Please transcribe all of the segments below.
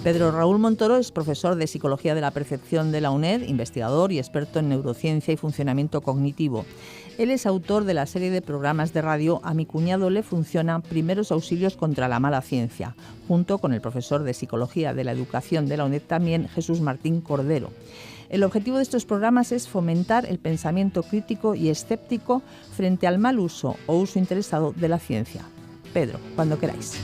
Pedro Raúl Montoro es profesor de Psicología de la Percepción de la UNED, investigador y experto en neurociencia y funcionamiento cognitivo. Él es autor de la serie de programas de radio A mi cuñado le funciona, primeros auxilios contra la mala ciencia, junto con el profesor de Psicología de la Educación de la UNED también, Jesús Martín Cordero. El objetivo de estos programas es fomentar el pensamiento crítico y escéptico frente al mal uso o uso interesado de la ciencia. Pedro, cuando queráis.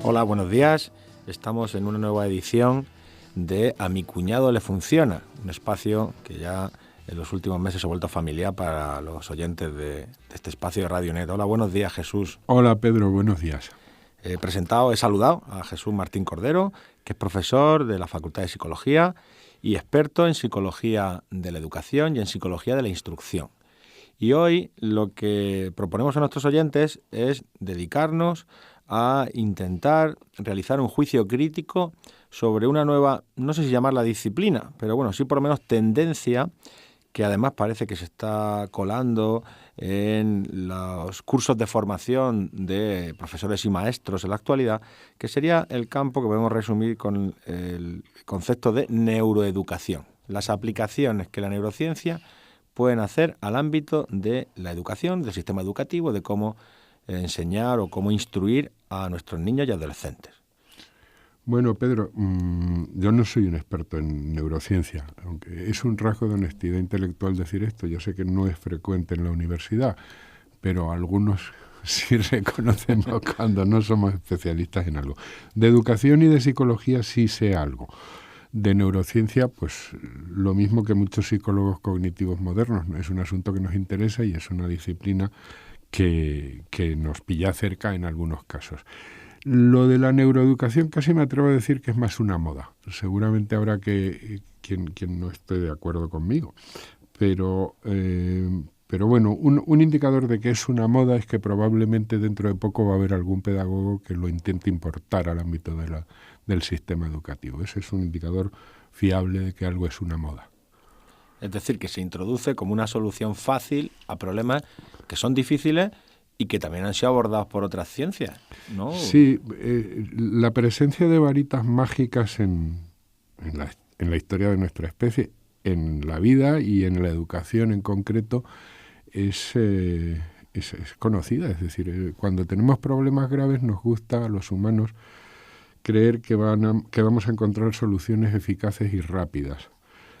Hola, buenos días. Estamos en una nueva edición de A mi cuñado le funciona, un espacio que ya en los últimos meses se ha vuelto familiar para los oyentes de este espacio de Radio Net. Hola, buenos días, Jesús. Hola, Pedro, buenos días. He saludado a Jesús Martín Cordero, que es profesor de la Facultad de Psicología y experto en Psicología de la Educación y en Psicología de la Instrucción. Y hoy lo que proponemos a nuestros oyentes es dedicarnos a intentar realizar un juicio crítico sobre una nueva, no sé si llamarla disciplina, pero bueno, sí por lo menos tendencia, que además parece que se está colando en los cursos de formación de profesores y maestros en la actualidad, que sería el campo que podemos resumir con el concepto de neuroeducación. Las aplicaciones que la neurociencia pueden hacer al ámbito de la educación, del sistema educativo, de cómo enseñar o cómo instruir a nuestros niños y adolescentes. Bueno, Pedro, yo no soy un experto en neurociencia, aunque es un rasgo de honestidad intelectual decir esto. Yo sé que no es frecuente en la universidad, pero algunos sí reconocemos cuando no somos especialistas en algo. De educación y de psicología sí sé algo. De neurociencia, pues lo mismo que muchos psicólogos cognitivos modernos. Es un asunto que nos interesa y es una disciplina que nos pilla cerca en algunos casos. Lo de la neuroeducación casi me atrevo a decir que es más una moda. Seguramente habrá quien no esté de acuerdo conmigo. Pero bueno, un indicador de que es una moda es que probablemente dentro de poco va a haber algún pedagogo que lo intente importar al ámbito del sistema educativo. Ese es un indicador fiable de que algo es una moda. Es decir, que se introduce como una solución fácil a problemas que son difíciles y que también han sido abordados por otras ciencias, ¿no? Sí, la presencia de varitas mágicas en la historia de nuestra especie, en la vida y en la educación en concreto, es conocida. Es decir, cuando tenemos problemas graves nos gusta a los humanos creer que vamos a encontrar soluciones eficaces y rápidas.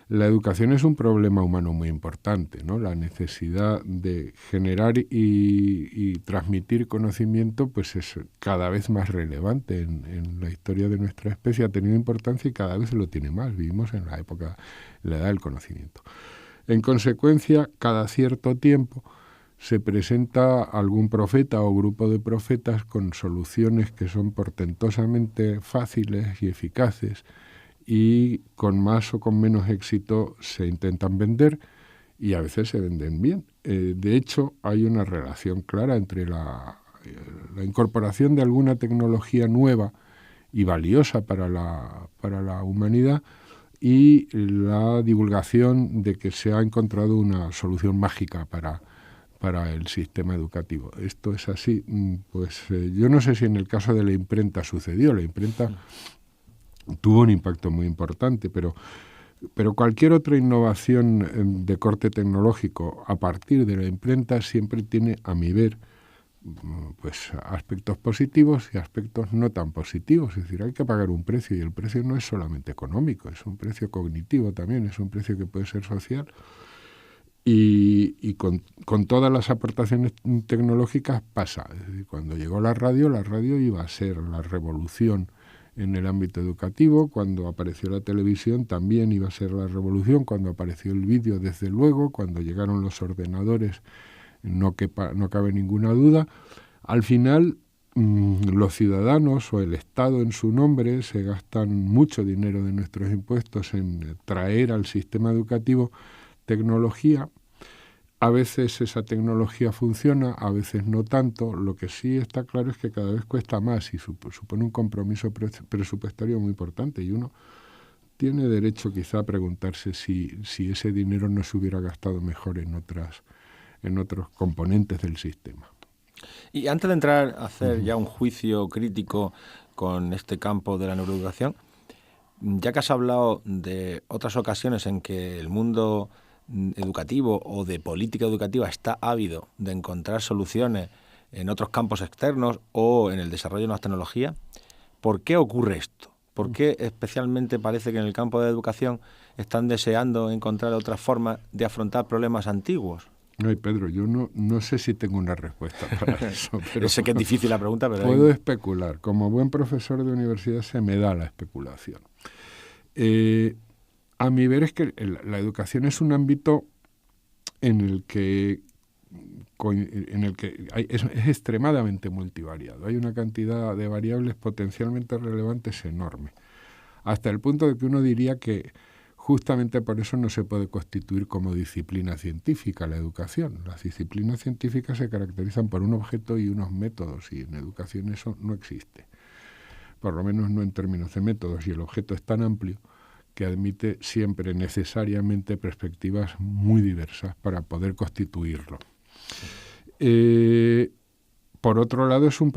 La educación es un problema humano muy importante, ¿no? La necesidad de generar y transmitir conocimiento pues es cada vez más relevante en la historia de nuestra especie, ha tenido importancia y cada vez lo tiene más. Vivimos en la edad del conocimiento. En consecuencia, cada cierto tiempo se presenta algún profeta o grupo de profetas con soluciones que son portentosamente fáciles y eficaces, y con más o con menos éxito se intentan vender y a veces se venden bien. De hecho, hay una relación clara entre la incorporación de alguna tecnología nueva y valiosa para la humanidad y la divulgación de que se ha encontrado una solución mágica para el sistema educativo. Esto es así. Pues yo no sé si en el caso de la imprenta sucedió. La imprenta tuvo un impacto muy importante, pero cualquier otra innovación de corte tecnológico a partir de la imprenta siempre tiene, a mi ver, pues aspectos positivos y aspectos no tan positivos. Es decir, hay que pagar un precio y el precio no es solamente económico, es un precio cognitivo también, es un precio que puede ser social. Y con todas las aportaciones tecnológicas pasa. Es decir, cuando llegó la radio iba a ser la revolución en el ámbito educativo. Cuando apareció la televisión también iba a ser la revolución. Cuando apareció el vídeo, desde luego. Cuando llegaron los ordenadores, no cabe ninguna duda. Al final, los ciudadanos o el Estado en su nombre se gastan mucho dinero de nuestros impuestos en traer al sistema educativo tecnología. A veces esa tecnología funciona, a veces no tanto. Lo que sí está claro es que cada vez cuesta más y supone un compromiso presupuestario muy importante, y uno tiene derecho quizá a preguntarse si ese dinero no se hubiera gastado mejor en otros componentes del sistema. Y antes de entrar a hacer ya un juicio crítico con este campo de la neuroeducación, ya que has hablado de otras ocasiones en que el mundo educativo o de política educativa está ávido de encontrar soluciones en otros campos externos o en el desarrollo de nuevas tecnologías, ¿por qué ocurre esto? ¿Por qué especialmente parece que en el campo de la educación están deseando encontrar otras formas de afrontar problemas antiguos? Ay, Pedro, yo no sé si tengo una respuesta para eso. Pero sé que es difícil la pregunta, pero... Puedo especular. Como buen profesor de universidad se me da la especulación. A mi ver es que la educación es un ámbito en el que es extremadamente multivariado. Hay una cantidad de variables potencialmente relevantes enorme, hasta el punto de que uno diría que justamente por eso no se puede constituir como disciplina científica la educación. Las disciplinas científicas se caracterizan por un objeto y unos métodos, y en educación eso no existe, por lo menos no en términos de métodos, y el objeto es tan amplio que admite siempre necesariamente perspectivas muy diversas para poder constituirlo. Por otro lado, es un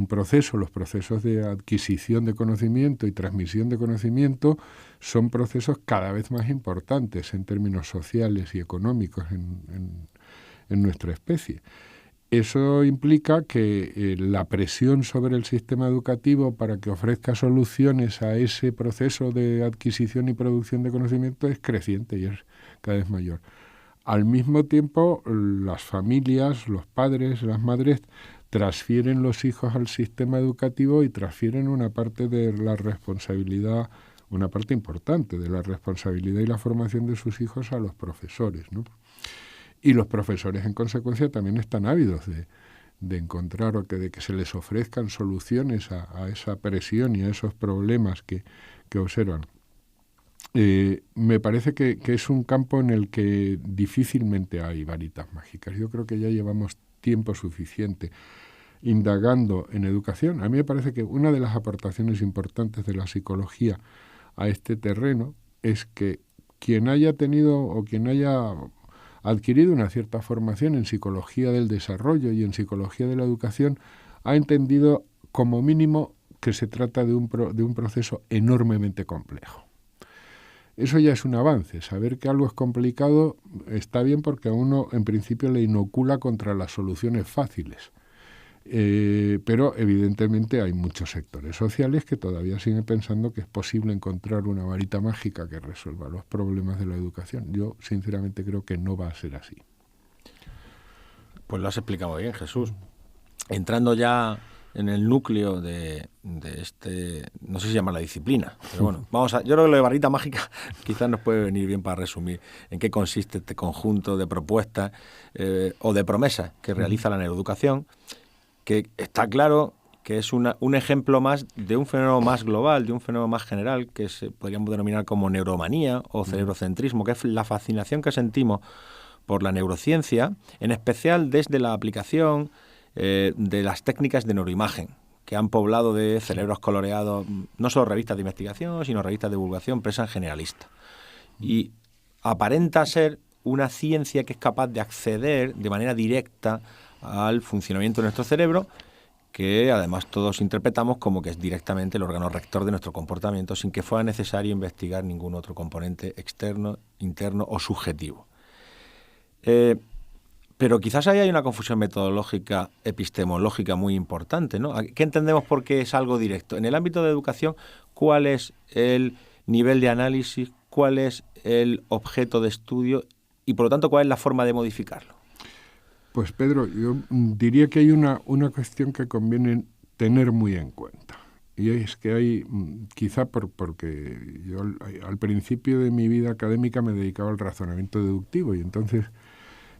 proceso. Los procesos de adquisición de conocimiento y transmisión de conocimiento son procesos cada vez más importantes en términos sociales y económicos en nuestra especie. Eso implica que la presión sobre el sistema educativo para que ofrezca soluciones a ese proceso de adquisición y producción de conocimiento es creciente y es cada vez mayor. Al mismo tiempo, las familias, los padres, las madres, transfieren los hijos al sistema educativo y transfieren una parte de la responsabilidad, una parte importante de la responsabilidad y la formación de sus hijos a los profesores, ¿no? Y los profesores, en consecuencia, también están ávidos de encontrar o de que se les ofrezcan soluciones a esa presión y a esos problemas que observan. Me parece que es un campo en el que difícilmente hay varitas mágicas. Yo creo que ya llevamos tiempo suficiente indagando en educación. A mí me parece que una de las aportaciones importantes de la psicología a este terreno es que quien haya tenido o quien haya adquirido una cierta formación en psicología del desarrollo y en psicología de la educación ha entendido como mínimo que se trata de un proceso enormemente complejo. Eso ya es un avance. Saber que algo es complicado está bien porque a uno en principio le inocula contra las soluciones fáciles. Pero evidentemente hay muchos sectores sociales que todavía siguen pensando que es posible encontrar una varita mágica que resuelva los problemas de la educación. Yo sinceramente creo que no va a ser así. Pues lo has explicado bien, Jesús. Entrando ya en el núcleo de este, no sé si llama la disciplina, pero bueno, yo creo que lo de varita mágica quizás nos puede venir bien para resumir en qué consiste este conjunto de propuestas o de promesas que realiza la neuroeducación, que está claro que es un ejemplo más de un fenómeno más global, de un fenómeno más general, que podríamos denominar como neuromanía o cerebrocentrismo, que es la fascinación que sentimos por la neurociencia, en especial desde la aplicación de las técnicas de neuroimagen, que han poblado de cerebros coloreados, no solo revistas de investigación, sino revistas de divulgación, prensa generalista. Y aparenta ser una ciencia que es capaz de acceder de manera directa al funcionamiento de nuestro cerebro, que además todos interpretamos como que es directamente el órgano rector de nuestro comportamiento, sin que fuera necesario investigar ningún otro componente externo, interno o subjetivo. Pero quizás ahí hay una confusión metodológica, epistemológica muy importante, ¿no? ¿Qué entendemos por qué es algo directo? En el ámbito de educación, ¿cuál es el nivel de análisis? ¿Cuál es el objeto de estudio? Y por lo tanto, ¿cuál es la forma de modificarlo? Pues Pedro, yo diría que hay una cuestión que conviene tener muy en cuenta. Y es que hay, quizá porque yo al principio de mi vida académica me dedicaba al razonamiento deductivo y entonces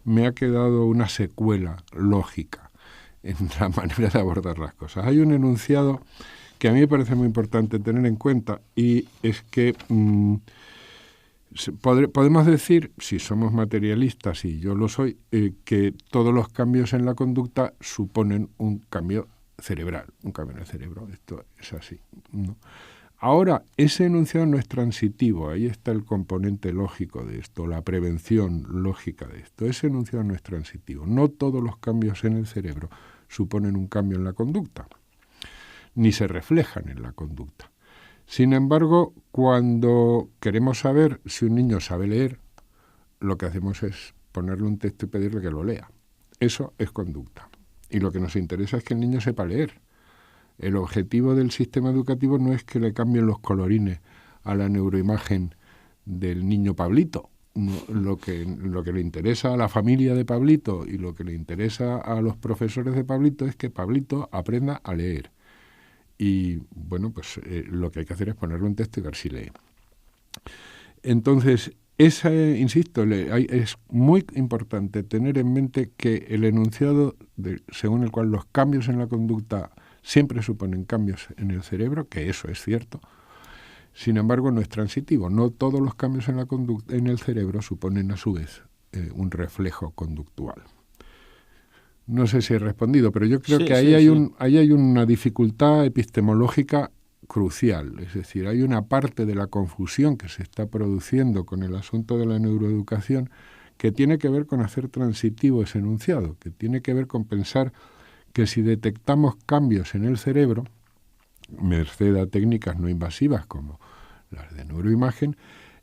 me ha quedado una secuela lógica en la manera de abordar las cosas. Hay un enunciado que a mí me parece muy importante tener en cuenta y es que podemos decir, si somos materialistas, y yo lo soy, que todos los cambios en la conducta suponen un cambio cerebral, un cambio en el cerebro. Esto es así, ¿no? Ahora, ese enunciado no es transitivo, ahí está el componente lógico de esto, la prevención lógica de esto. Ese enunciado no es transitivo. No todos los cambios en el cerebro suponen un cambio en la conducta, ni se reflejan en la conducta. Sin embargo, cuando queremos saber si un niño sabe leer, lo que hacemos es ponerle un texto y pedirle que lo lea. Eso es conducta. Y lo que nos interesa es que el niño sepa leer. El objetivo del sistema educativo no es que le cambien los colorines a la neuroimagen del niño Pablito. No, lo que le interesa a la familia de Pablito y lo que le interesa a los profesores de Pablito es que Pablito aprenda a leer. Y bueno, pues lo que hay que hacer es ponerle un texto y ver si lee. Entonces, insisto, es muy importante tener en mente que el enunciado según el cual los cambios en la conducta siempre suponen cambios en el cerebro, que eso es cierto. Sin embargo, no es transitivo. No todos los cambios en la conducta en el cerebro suponen a su vez un reflejo conductual. No sé si he respondido, pero yo creo que ahí hay una dificultad epistemológica crucial. Es decir, hay una parte de la confusión que se está produciendo con el asunto de la neuroeducación que tiene que ver con hacer transitivo ese enunciado, que tiene que ver con pensar que si detectamos cambios en el cerebro, merced a técnicas no invasivas como las de neuroimagen,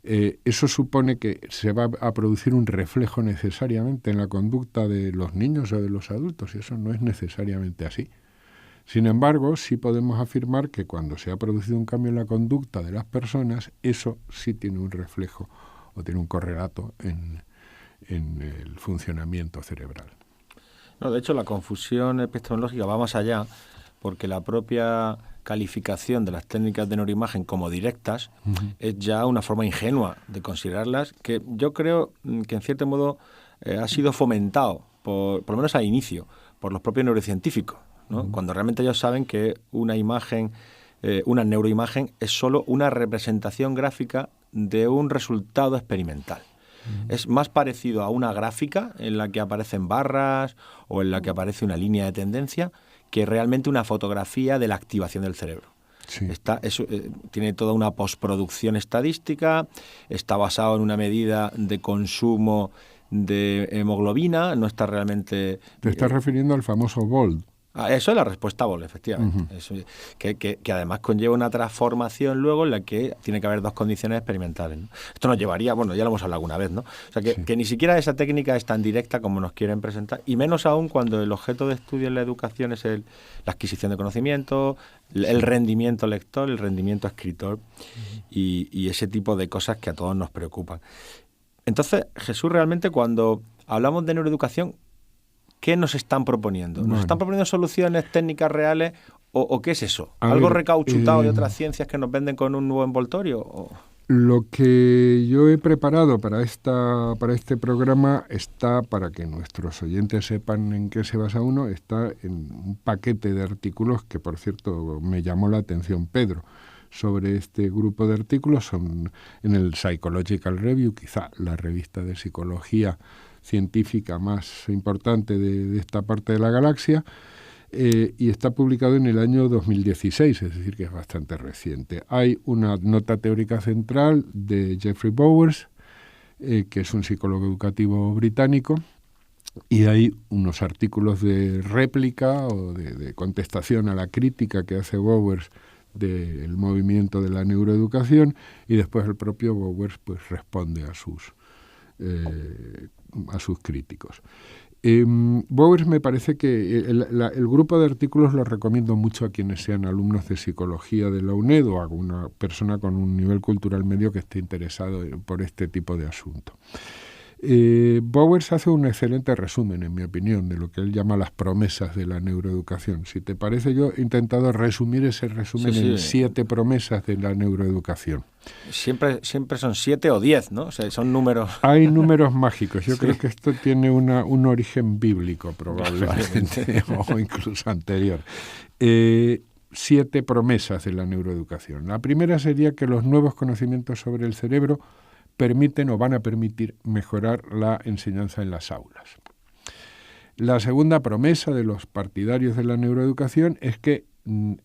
eso supone que se va a producir un reflejo necesariamente en la conducta de los niños o de los adultos, y eso no es necesariamente así. Sin embargo, sí podemos afirmar que cuando se ha producido un cambio en la conducta de las personas, eso sí tiene un reflejo o tiene un correlato en el funcionamiento cerebral. No, de hecho, la confusión epistemológica va más allá, porque la propia calificación de las técnicas de neuroimagen como directas es ya una forma ingenua de considerarlas, que yo creo que en cierto modo ha sido fomentado, por lo menos al inicio, por los propios neurocientíficos, ¿no? Cuando realmente ellos saben que una imagen, una neuroimagen es solo una representación gráfica de un resultado experimental. Es más parecido a una gráfica en la que aparecen barras o en la que aparece una línea de tendencia que realmente una fotografía de la activación del cerebro. Sí. Tiene toda una postproducción estadística, está basado en una medida de consumo de hemoglobina, no está realmente... Te estás refiriendo al famoso BOLD. Eso es la respuesta BOLD, efectivamente. Eso, que además conlleva una transformación luego en la que tiene que haber dos condiciones experimentales, ¿no? Esto nos llevaría, bueno, ya lo hemos hablado alguna vez, ¿no? O sea, que ni siquiera esa técnica es tan directa como nos quieren presentar, y menos aún cuando el objeto de estudio en la educación es la adquisición de conocimiento, el rendimiento lector, el rendimiento escritor y ese tipo de cosas que a todos nos preocupan. Entonces, Jesús, realmente cuando hablamos de neuroeducación, ¿qué nos están proponiendo? ¿Nos están proponiendo soluciones técnicas reales o qué es eso? ¿Algo recauchutado de otras ciencias que nos venden con un nuevo envoltorio? ¿O? Lo que yo he preparado para este programa está, para que nuestros oyentes sepan en qué se basa uno, está en un paquete de artículos que, por cierto, me llamó la atención Pedro. Sobre este grupo de artículos son en el Psychological Review, quizá la revista de psicología científica más importante de esta parte de la galaxia, y está publicado en el año 2016, es decir, que es bastante reciente. Hay una nota teórica central de Jeffrey Bowers, que es un psicólogo educativo británico, y hay unos artículos de réplica o de contestación a la crítica que hace Bowers del movimiento de la neuroeducación, y después el propio Bowers pues responde a sus críticos. Bowers, me parece que el grupo de artículos lo recomiendo mucho a quienes sean alumnos de psicología de la UNED o a una persona con un nivel cultural medio que esté interesado por este tipo de asunto. Bowers hace un excelente resumen, en mi opinión, de lo que él llama las promesas de la neuroeducación. Si te parece, yo he intentado resumir ese resumen en 7 promesas de la neuroeducación. Siempre son 7 o 10, ¿no? O sea, son números... Hay números mágicos. Yo creo que esto tiene un origen bíblico, probablemente, o incluso anterior. 7 promesas de la neuroeducación. La primera sería que los nuevos conocimientos sobre el cerebro permiten o van a permitir mejorar la enseñanza en las aulas. La segunda promesa de los partidarios de la neuroeducación es que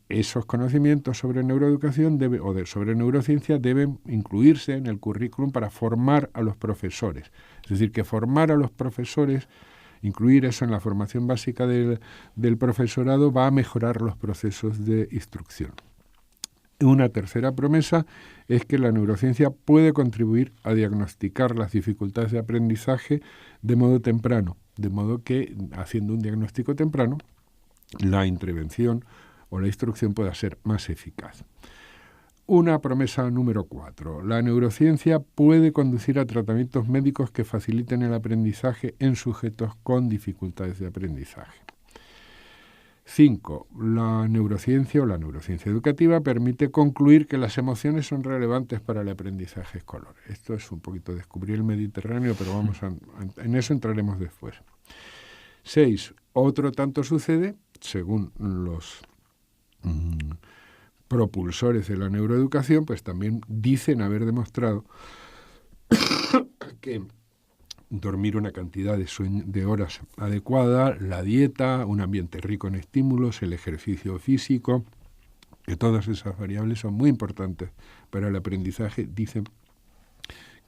esos conocimientos sobre neuroeducación sobre neurociencia deben incluirse en el currículum para formar a los profesores. Es decir, que formar a los profesores, incluir eso en la formación básica del profesorado, va a mejorar los procesos de instrucción. Una tercera promesa es que la neurociencia puede contribuir a diagnosticar las dificultades de aprendizaje de modo temprano, de modo que, haciendo un diagnóstico temprano, la intervención o la instrucción pueda ser más eficaz. Una promesa número 4. La neurociencia puede conducir a tratamientos médicos que faciliten el aprendizaje en sujetos con dificultades de aprendizaje. 5. La neurociencia o la neurociencia educativa permite concluir que las emociones son relevantes para el aprendizaje escolar. Esto es un poquito descubrir el Mediterráneo, pero en eso entraremos después. 6. Otro tanto sucede, según los propulsores de la neuroeducación, pues también dicen haber demostrado que dormir una cantidad de horas adecuada, la dieta, un ambiente rico en estímulos, el ejercicio físico, que todas esas variables son muy importantes para el aprendizaje. Dicen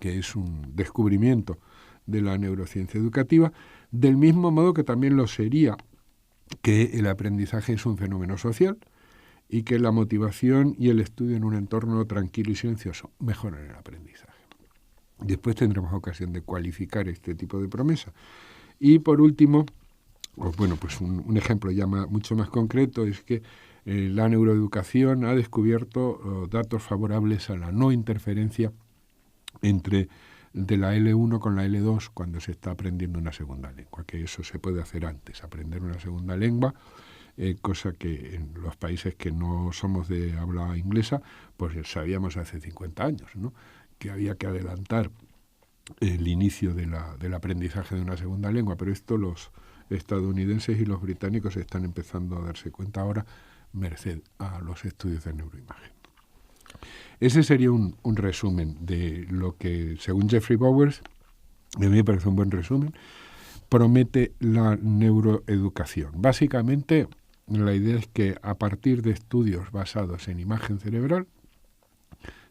que es un descubrimiento de la neurociencia educativa, del mismo modo que también lo sería que el aprendizaje es un fenómeno social y que la motivación y el estudio en un entorno tranquilo y silencioso mejoran el aprendizaje. Después tendremos ocasión de cualificar este tipo de promesa. Y por último, pues un ejemplo ya mucho más concreto es que la neuroeducación ha descubierto datos favorables a la no interferencia de la L1 con la L2 cuando se está aprendiendo una segunda lengua, que eso se puede hacer antes, aprender una segunda lengua, cosa que en los países que no somos de habla inglesa, pues sabíamos hace 50 años, ¿no?, que había que adelantar el inicio del aprendizaje de una segunda lengua, pero esto los estadounidenses y los británicos están empezando a darse cuenta ahora, merced a los estudios de neuroimagen. Ese sería un resumen de lo que, según Jeffrey Bowers, a mí me parece un buen resumen, promete la neuroeducación. Básicamente, la idea es que a partir de estudios basados en imagen cerebral,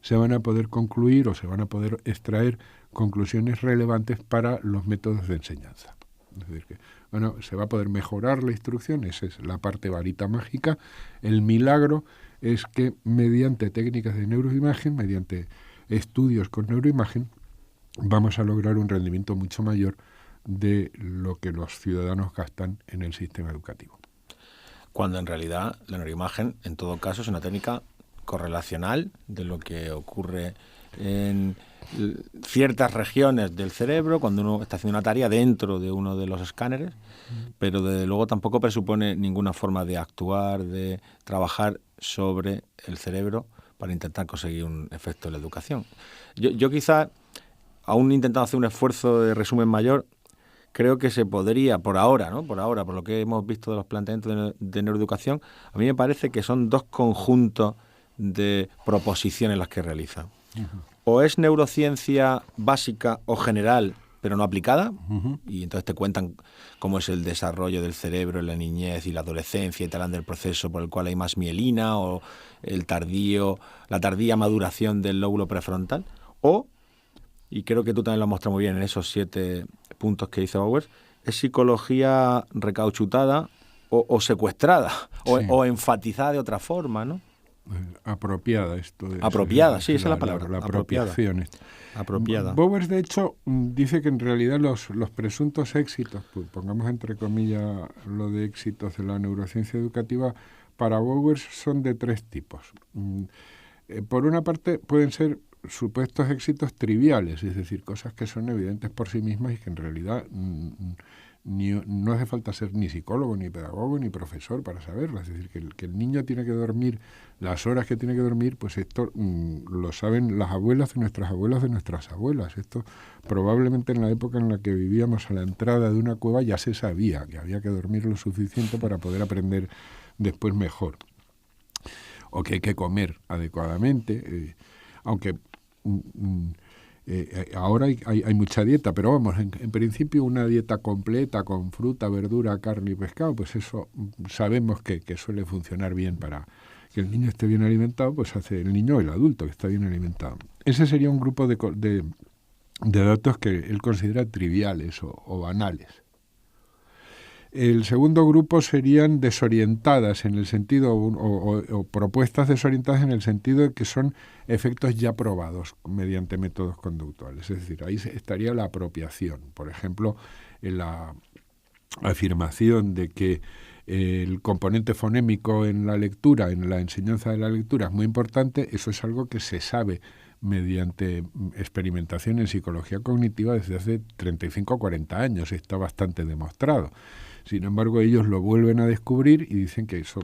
se van a poder concluir o se van a poder extraer conclusiones relevantes para los métodos de enseñanza. Es decir, que se va a poder mejorar la instrucción, esa es la parte varita mágica. El milagro es que mediante técnicas de neuroimagen, mediante estudios con neuroimagen, vamos a lograr un rendimiento mucho mayor de lo que los ciudadanos gastan en el sistema educativo. Cuando en realidad la neuroimagen, en todo caso, es una técnica correlacional de lo que ocurre en ciertas regiones del cerebro cuando uno está haciendo una tarea dentro de uno de los escáneres, pero desde luego tampoco presupone ninguna forma de actuar, de trabajar sobre el cerebro para intentar conseguir un efecto en la educación. Yo quizás, aún intentando hacer un esfuerzo de resumen mayor, creo que se podría, por ahora, por lo que hemos visto de los planteamientos de neuroeducación, a mí me parece que son dos conjuntos de proposiciones las que realizan. O es neurociencia básica o general, pero no aplicada, y entonces te cuentan cómo es el desarrollo del cerebro en la niñez y la adolescencia y te hablan del proceso por el cual hay más mielina o la tardía maduración del lóbulo prefrontal, o, y creo que tú también lo has mostrado muy bien en esos 7 puntos que dice Bowers, es psicología recauchutada o secuestrada, sí, o enfatizada de otra forma, ¿no? Apropiada, esto es. Apropiada, sí, esa es la palabra. La apropiación. Apropiada. Bowers, de hecho, dice que en realidad los presuntos éxitos, pues, pongamos entre comillas lo de éxitos de la neurociencia educativa, para Bowers son de 3 tipos. Por una parte, pueden ser supuestos éxitos triviales, es decir, cosas que son evidentes por sí mismas y que en realidad no hace falta ser ni psicólogo, ni pedagogo, ni profesor para saberlas. Es decir, que el niño tiene que dormir las horas que tiene que dormir, pues esto lo saben las abuelas de nuestras abuelas. Esto probablemente en la época en la que vivíamos a la entrada de una cueva ya se sabía que había que dormir lo suficiente para poder aprender después mejor. O que hay que comer adecuadamente, aunque Ahora hay mucha dieta, pero vamos, en principio una dieta completa con fruta, verdura, carne y pescado, pues eso sabemos que suele funcionar bien para que el niño esté bien alimentado, pues hace el niño o el adulto que está bien alimentado. Ese sería un grupo de datos que él considera triviales o banales. El segundo grupo serían desorientadas en el sentido, o propuestas desorientadas en el sentido de que son efectos ya probados mediante métodos conductuales. Es decir, ahí estaría la apropiación. Por ejemplo, en la afirmación de que el componente fonémico en la lectura, en la enseñanza de la lectura es muy importante. Eso es algo que se sabe mediante experimentación en psicología cognitiva desde hace 35 o 40 años. Está bastante demostrado. Sin embargo, ellos lo vuelven a descubrir y dicen que eso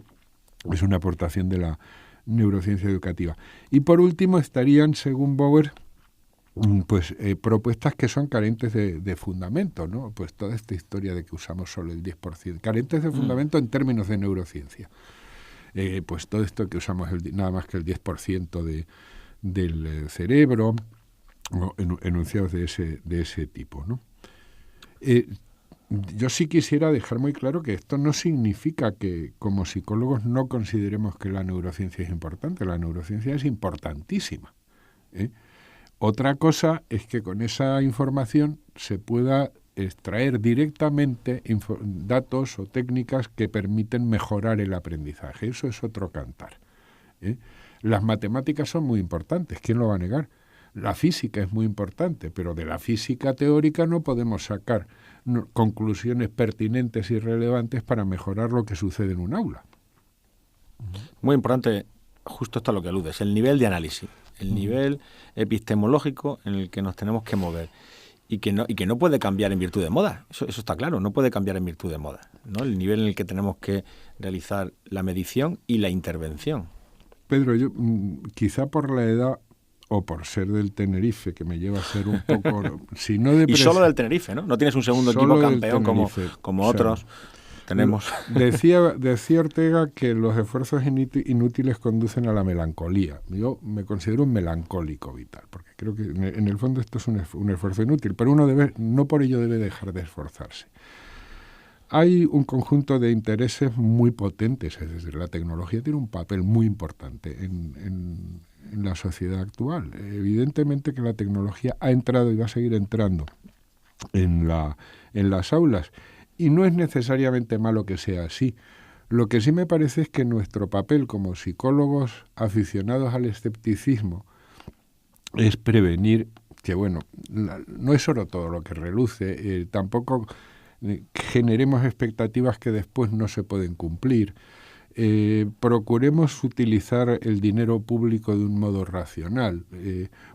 es una aportación de la neurociencia educativa. Y por último estarían, según Bauer, pues propuestas que son carentes de fundamento, ¿no? Pues toda esta historia de que usamos solo el 10%, carentes de fundamento en términos de neurociencia. Pues todo esto que usamos nada más que el 10% del cerebro, o enunciados de ese tipo, ¿no? Yo sí quisiera dejar muy claro que esto no significa que como psicólogos no consideremos que la neurociencia es importante. La neurociencia es importantísima, ¿eh? Otra cosa es que con esa información se pueda extraer directamente datos o técnicas que permiten mejorar el aprendizaje. Eso es otro cantar, ¿eh? Las matemáticas son muy importantes, ¿quién lo va a negar? La física es muy importante, pero de la física teórica no podemos sacar conclusiones pertinentes y relevantes para mejorar lo que sucede en un aula. Muy importante, justo esto a lo que aludes, el nivel de análisis, el nivel epistemológico en el que nos tenemos que mover y que no puede cambiar en virtud de moda. Eso está claro, no puede cambiar en virtud de moda, ¿no? El nivel en el que tenemos que realizar la medición y la intervención. Pedro, yo quizá por la edad o por ser del Tenerife, que me lleva a ser un poco... si no y solo del Tenerife, ¿no? No tienes un segundo equipo campeón como otros tenemos. Decía Ortega que los esfuerzos inútiles conducen a la melancolía. Yo me considero un melancólico vital, porque creo que en el fondo esto es un esfuerzo inútil, pero uno no por ello debe dejar de esforzarse. Hay un conjunto de intereses muy potentes, es decir, la tecnología tiene un papel muy importante en la sociedad actual. Evidentemente que la tecnología ha entrado y va a seguir entrando en las aulas, y no es necesariamente malo que sea así. Lo que sí me parece es que nuestro papel como psicólogos aficionados al escepticismo es prevenir que, bueno, no es oro todo lo que reluce, tampoco generemos expectativas que después no se pueden cumplir. Procuremos utilizar el dinero público de un modo racional.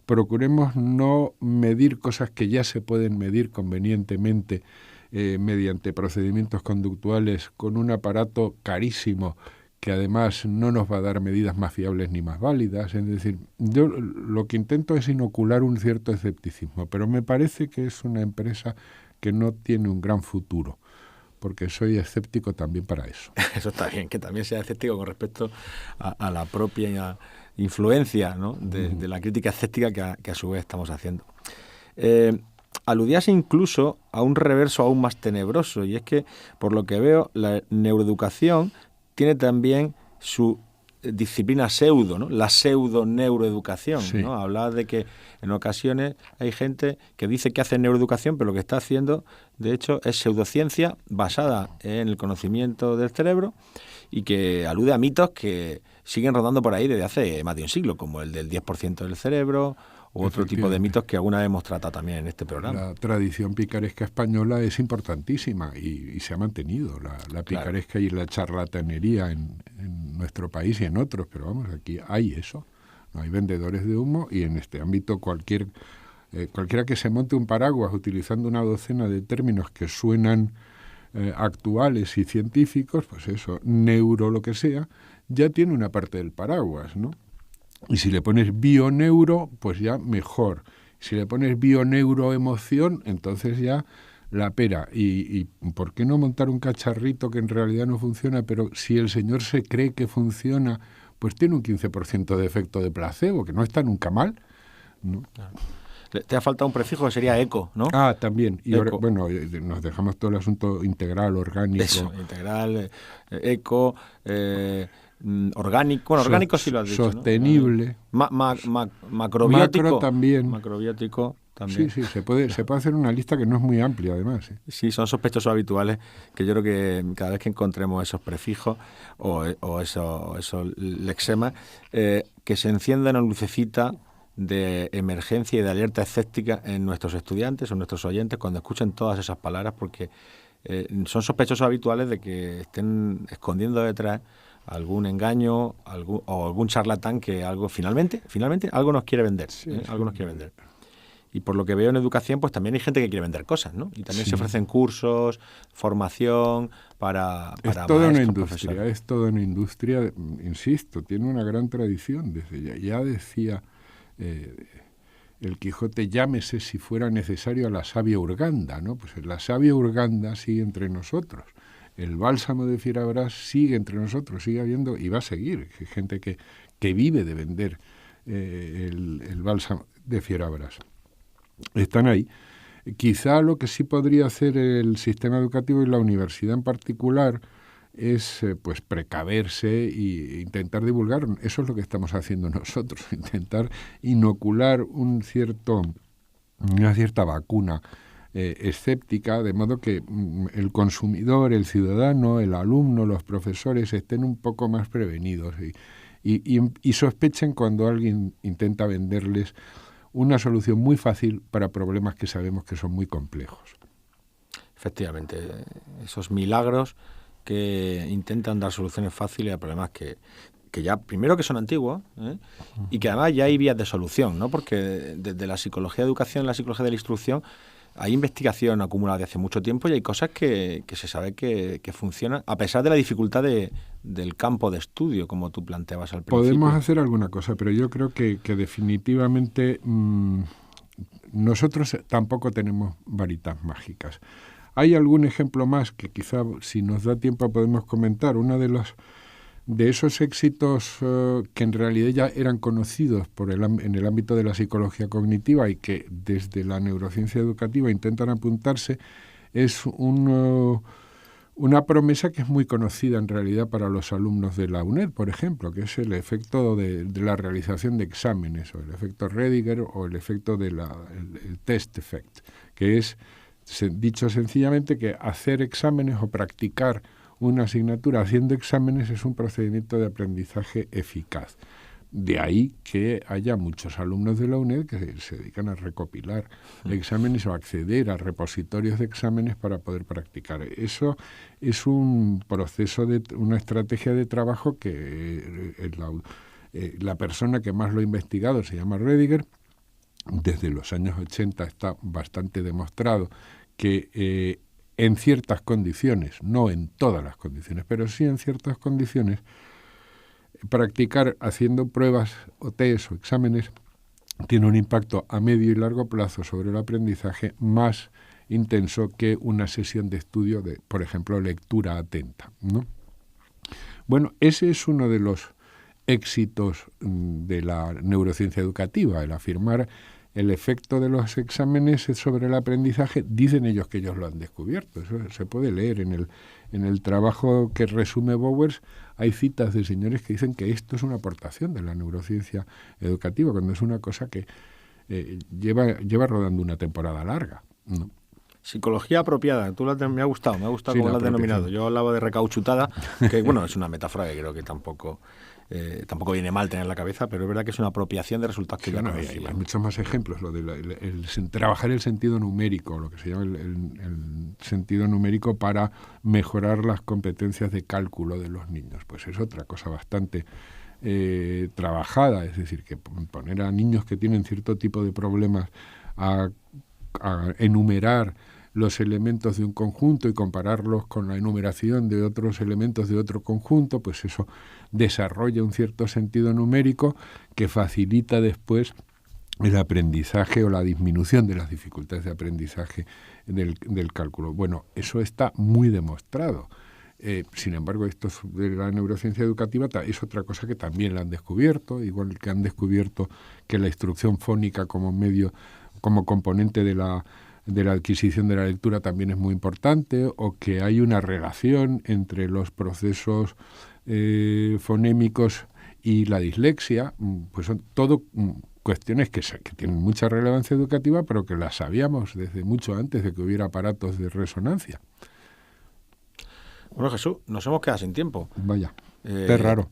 Procuremos no medir cosas que ya se pueden medir convenientemente mediante procedimientos conductuales con un aparato carísimo que además no nos va a dar medidas más fiables ni más válidas. Es decir, yo lo que intento es inocular un cierto escepticismo, pero me parece que es una empresa que no tiene un gran futuro, porque soy escéptico también para eso. Eso está bien, que también sea escéptico con respecto a la propia influencia, ¿no? de la crítica escéptica que a su vez estamos haciendo. Aludías incluso a un reverso aún más tenebroso, y es que, por lo que veo, la neuroeducación tiene también su disciplina pseudo, ¿no? La pseudo-neuroeducación, sí. ¿No? Hablaba de que en ocasiones hay gente que dice que hace neuroeducación, pero lo que está haciendo, de hecho, es pseudociencia basada en el conocimiento del cerebro y que alude a mitos que siguen rodando por ahí desde hace más de un siglo, como el del 10% del cerebro u otro tipo de mitos que alguna vez hemos tratado también en este programa. La tradición picaresca española es importantísima y se ha mantenido. La picaresca y la charlatanería en nuestro país y en otros, pero vamos, aquí hay eso. No hay vendedores de humo y en este ámbito cualquiera que se monte un paraguas utilizando una docena de términos que suenan actuales y científicos, pues eso, neuro lo que sea, ya tiene una parte del paraguas, ¿no? Y si le pones bioneuro, pues ya mejor. Si le pones bioneuroemoción, entonces ya la pera. ¿Y por qué no montar un cacharrito que en realidad no funciona, pero si el señor se cree que funciona, pues tiene un 15% de efecto de placebo, que no está nunca mal, ¿no? Te ha faltado un prefijo que sería eco, ¿no? Ah, también. Y Eco. bueno, nos dejamos todo el asunto integral, orgánico. Eso, integral, eco, orgánico. Bueno, orgánico sí lo has dicho, sostenible. ¿no? Macrobiótico. Macro también. Macrobiótico también. Sí, se puede hacer una lista que no es muy amplia, además. Sí, son sospechosos habituales que yo creo que cada vez que encontremos esos prefijos o esos lexemas, que se encienda una lucecita de emergencia y de alerta escéptica en nuestros estudiantes o nuestros oyentes cuando escuchen todas esas palabras, porque son sospechosos habituales de que estén escondiendo detrás algún engaño o algún charlatán que algo finalmente algo nos quiere vender, algo nos quiere vender. Y por lo que veo en educación, pues también hay gente que quiere vender cosas, ¿no? Y también se ofrecen cursos, formación para es toda una industria, profesores. es toda una industria, insisto, tiene una gran tradición. Desde ya decía el Quijote, llámese si fuera necesario a la savia Urganda, ¿no? Pues la savia Urganda sigue entre nosotros. El bálsamo de Fierabras sigue entre nosotros, sigue habiendo y va a seguir. Hay gente que vive de vender el bálsamo de Fierabras. Están ahí. Quizá lo que sí podría hacer el sistema educativo y la universidad en particular es pues precaverse e intentar divulgar. Eso es lo que estamos haciendo nosotros, intentar inocular una cierta vacuna escéptica, de modo que el consumidor, el ciudadano, el alumno, los profesores estén un poco más prevenidos y sospechen cuando alguien intenta venderles una solución muy fácil para problemas que sabemos que son muy complejos. Efectivamente, esos milagros que intentan dar soluciones fáciles a problemas que ya, primero, que son antiguos, y que además ya hay vías de solución, ¿no? Porque desde la psicología de educación, la psicología de la instrucción, hay investigación acumulada de hace mucho tiempo y hay cosas que se sabe que funcionan, a pesar de la dificultad del campo de estudio, como tú planteabas al principio. Podemos hacer alguna cosa, pero yo creo que definitivamente nosotros tampoco tenemos varitas mágicas. Hay algún ejemplo más que quizá, si nos da tiempo, podemos comentar. Uno de esos éxitos que en realidad ya eran conocidos en el ámbito de la psicología cognitiva y que desde la neurociencia educativa intentan apuntarse, es una promesa que es muy conocida en realidad para los alumnos de la UNED, por ejemplo, que es el efecto de la realización de exámenes, o el efecto Rediger, o el efecto el test effect, que es, dicho sencillamente, que hacer exámenes o practicar una asignatura haciendo exámenes es un procedimiento de aprendizaje eficaz. De ahí que haya muchos alumnos de la UNED que se dedican a recopilar exámenes o acceder a repositorios de exámenes para poder practicar. Eso es un proceso, una estrategia de trabajo que la persona que más lo ha investigado se llama Rediger. Desde los años 80 está bastante demostrado que en ciertas condiciones, no en todas las condiciones, pero sí en ciertas condiciones, practicar haciendo pruebas o test o exámenes tiene un impacto a medio y largo plazo sobre el aprendizaje más intenso que una sesión de estudio de, por ejemplo, lectura atenta, ¿no? Bueno, ese es uno de los éxitos de la neurociencia educativa, el afirmar el efecto de los exámenes sobre el aprendizaje. Dicen ellos que ellos lo han descubierto. Eso se puede leer en el trabajo que resume Bowers. Hay citas de señores que dicen que esto es una aportación de la neurociencia educativa, cuando es una cosa que lleva rodando una temporada larga, ¿no? Psicología apropiada, me ha gustado sí, cómo lo has denominado. Yo hablaba de recauchutada, que bueno, es una metáfora que creo que tampoco viene mal tener en la cabeza, pero es verdad que es una apropiación de resultados que ya conocía. Hay muchos más ejemplos, lo de trabajar el sentido numérico, lo que se llama el sentido numérico para mejorar las competencias de cálculo de los niños. Pues es otra cosa bastante trabajada, es decir, que poner a niños que tienen cierto tipo de problemas a enumerar los elementos de un conjunto y compararlos con la enumeración de otros elementos de otro conjunto, pues eso desarrolla un cierto sentido numérico que facilita después el aprendizaje o la disminución de las dificultades de aprendizaje del cálculo. Bueno, eso está muy demostrado. Sin embargo, esto de la neurociencia educativa es otra cosa que también la han descubierto, igual que han descubierto que la instrucción fónica como medio como componente de la adquisición de la lectura también es muy importante, o que hay una relación entre los procesos fonémicos y la dislexia, pues son todo cuestiones que tienen mucha relevancia educativa, pero que las sabíamos desde mucho antes de que hubiera aparatos de resonancia. Bueno, Jesús, nos hemos quedado sin tiempo. Vaya, es raro.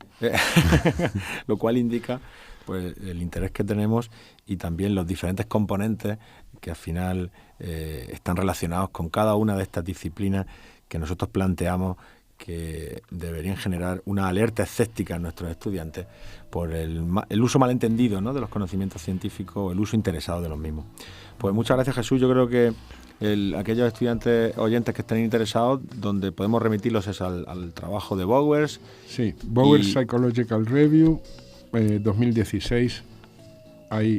Lo cual indica pues el interés que tenemos y también los diferentes componentes que al final están relacionados con cada una de estas disciplinas que nosotros planteamos que deberían generar una alerta escéptica en nuestros estudiantes por el uso malentendido, ¿no?, de los conocimientos científicos, el uso interesado de los mismos. Pues muchas gracias, Jesús. Yo creo que aquellos estudiantes oyentes que estén interesados, donde podemos remitirlos es al trabajo de Bowers. Sí, Bowers Psychological Review 2016. Ahí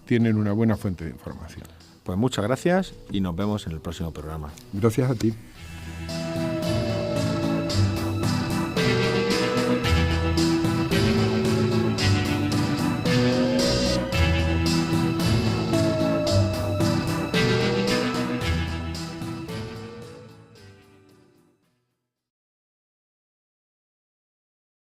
tienen una buena fuente de información. Pues muchas gracias y nos vemos en el próximo programa. Gracias a ti.